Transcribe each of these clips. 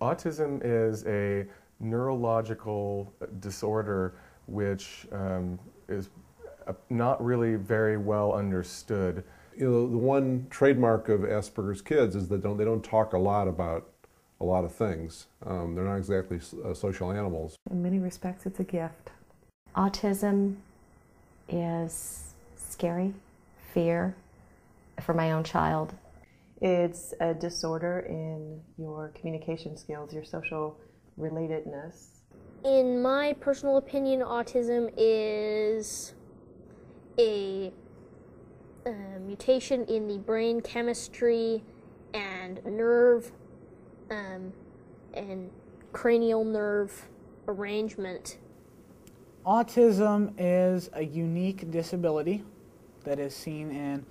Autism is a neurological disorder which is not really very well understood. You know, the one trademark of Asperger's kids is that they don't talk a lot about a lot of things. They're not exactly social animals. In many respects, it's a gift. Autism is scary, fear for my own child. It's a disorder in your communication skills, your social relatedness. In my personal opinion, autism is a mutation in the brain chemistry and nerve and cranial nerve arrangement. Autism is a unique disability that is seen in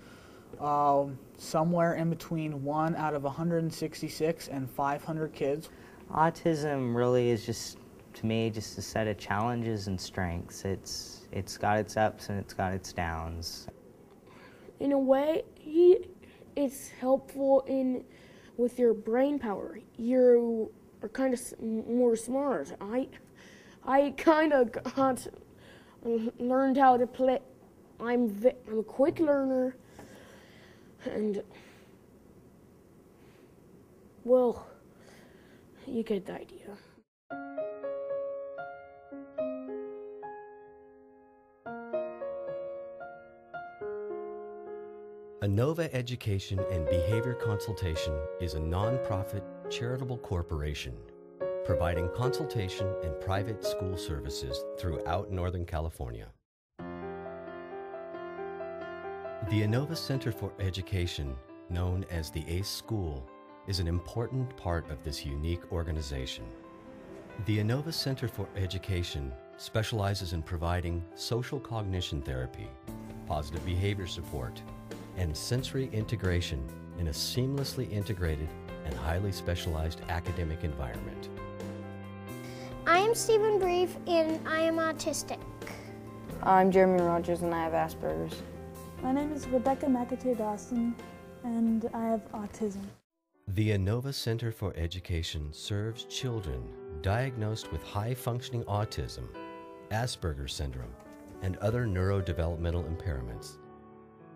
somewhere in between 1 out of 166 and 500 kids. Autism really is just, to me, just a set of challenges and strengths. It's got its ups and it's got its downs. In a way, it's helpful with your brain power. You are kind of more smart. I kind of learned how to play. I'm a quick learner, and well, you get the idea. Anova Education and Behavior Consultation is a non-profit charitable corporation providing consultation and private school services throughout Northern California. The Anova Center for Education, known as the ACE School, is an important part of this unique organization. The Anova Center for Education specializes in providing social cognition therapy, positive behavior support, and sensory integration in a seamlessly integrated and highly specialized academic environment. I am Stephen Brief and I am autistic. I'm Jeremy Rogers and I have Asperger's. My name is Rebecca McAteer Dawson and I have autism. The Anova Center for Education serves children diagnosed with high-functioning autism, Asperger's syndrome, and other neurodevelopmental impairments.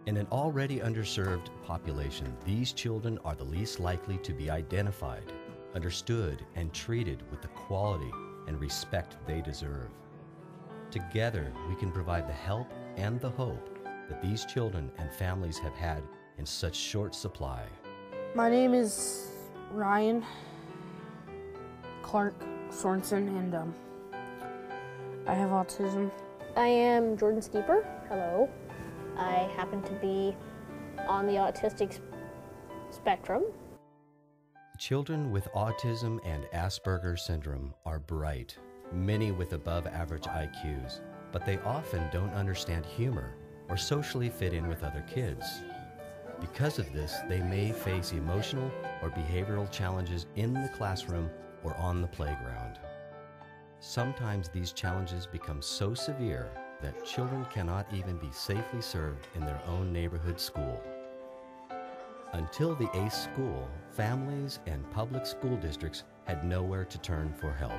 In an already underserved population, these children are the least likely to be identified, understood, and treated with the quality and respect they deserve. Together, we can provide the help and the hope that these children and families have had in such short supply. My name is Ryan Clark Sorensen, and I have autism. I am Jordan Steeper. Hello. I happen to be on the autistic spectrum. Children with autism and Asperger's syndrome are bright, many with above average IQs, but they often don't understand humor or socially fit in with other kids. Because of this, they may face emotional or behavioral challenges in the classroom or on the playground. Sometimes these challenges become so severe that children cannot even be safely served in their own neighborhood school. Until the ACE School, families and public school districts had nowhere to turn for help.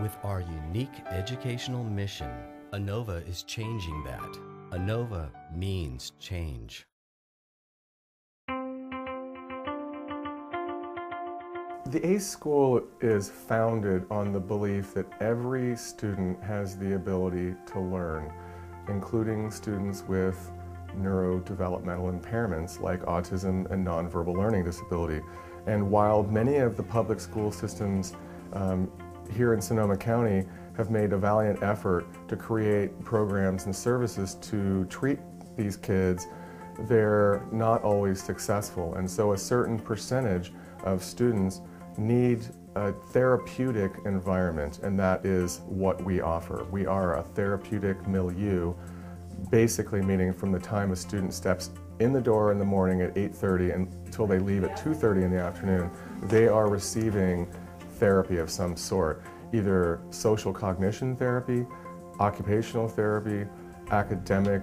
With our unique educational mission, Anova is changing that. Anova means change. The ACE School is founded on the belief that every student has the ability to learn, including students with neurodevelopmental impairments like autism and nonverbal learning disability. And while many of the public school systems here in Sonoma County have made a valiant effort to create programs and services to treat these kids, they're not always successful. And so a certain percentage of students need a therapeutic environment, and that is what we offer. We are a therapeutic milieu, basically meaning from the time a student steps in the door in the morning at 8:30 until they leave at 2:30 in the afternoon, they are receiving therapy of some sort, either social cognition therapy, occupational therapy, academic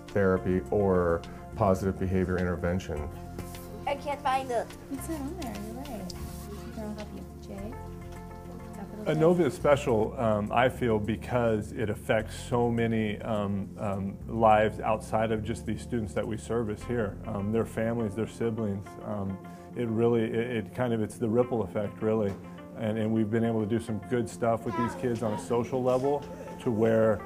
therapy, or positive behavior intervention. I can't find it. It's not on there, you're right. I'll help you. Anova is special, I feel, because it affects so many lives outside of just these students that we service here. Their families, their siblings. It's the ripple effect, really. And we've been able to do some good stuff with these kids on a social level, to where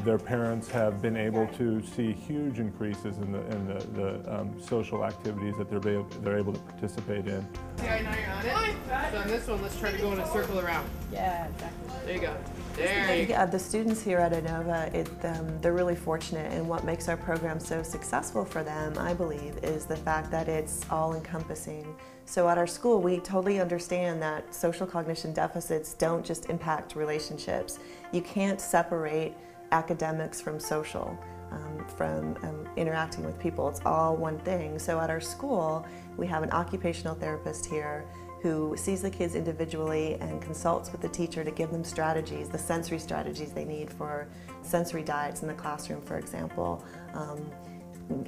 their parents have been able to see huge increases in the social activities that they're able to participate in. See how now you're on it? So on this one, let's try to go in a circle around. Yeah, exactly. There you go. There you go. The students here at Anova, they're really fortunate, and what makes our program so successful for them, I believe, is the fact that it's all-encompassing. So at our school, we totally understand that social cognition deficits don't just impact relationships. You can't separate academics from social, from interacting with people. It's all one thing. So at our school, we have an occupational therapist here who sees the kids individually and consults with the teacher to give them strategies, the sensory strategies they need for sensory diets in the classroom, for example.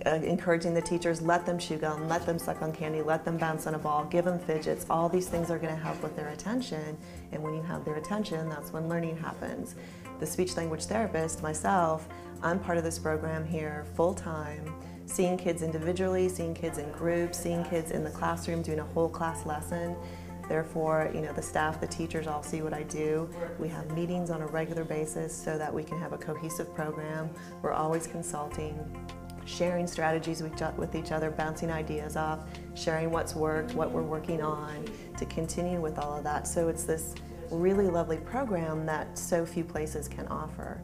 Encouraging the teachers, let them chew gum, let them suck on candy, let them bounce on a ball, give them fidgets. All these things are going to help with their attention, and when you have their attention, that's when learning happens. The speech-language therapist, myself, I'm part of this program here full-time, seeing kids individually, seeing kids in groups, seeing kids in the classroom, doing a whole class lesson. Therefore, the staff, the teachers all see what I do. We have meetings on a regular basis so that we can have a cohesive program. We're always consulting, sharing strategies with each other, bouncing ideas off, sharing what's worked, what we're working on, to continue with all of that. So it's this really lovely program that so few places can offer.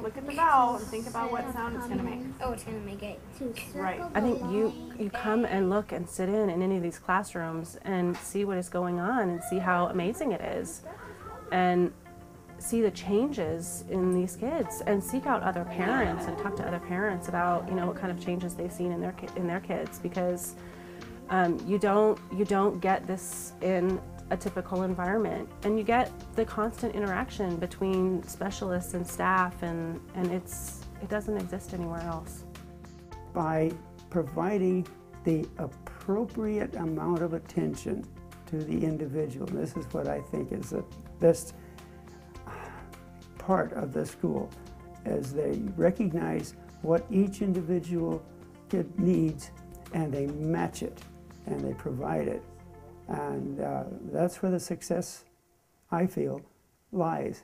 Look at the vowel and think about what sound it's going to make. Oh, it's going to make it. Right. I think you come and look and sit in any of these classrooms and see what is going on and see how amazing it is, and see the changes in these kids, and seek out other parents and talk to other parents about what kind of changes they've seen in their kids, because you don't get this in a typical environment, and you get the constant interaction between specialists and staff, and it doesn't exist anywhere else. By providing the appropriate amount of attention to the individual, this is what I think is the best part of the school, as they recognize what each individual kid needs, and they match it and they provide it. And that's where the success, I feel, lies.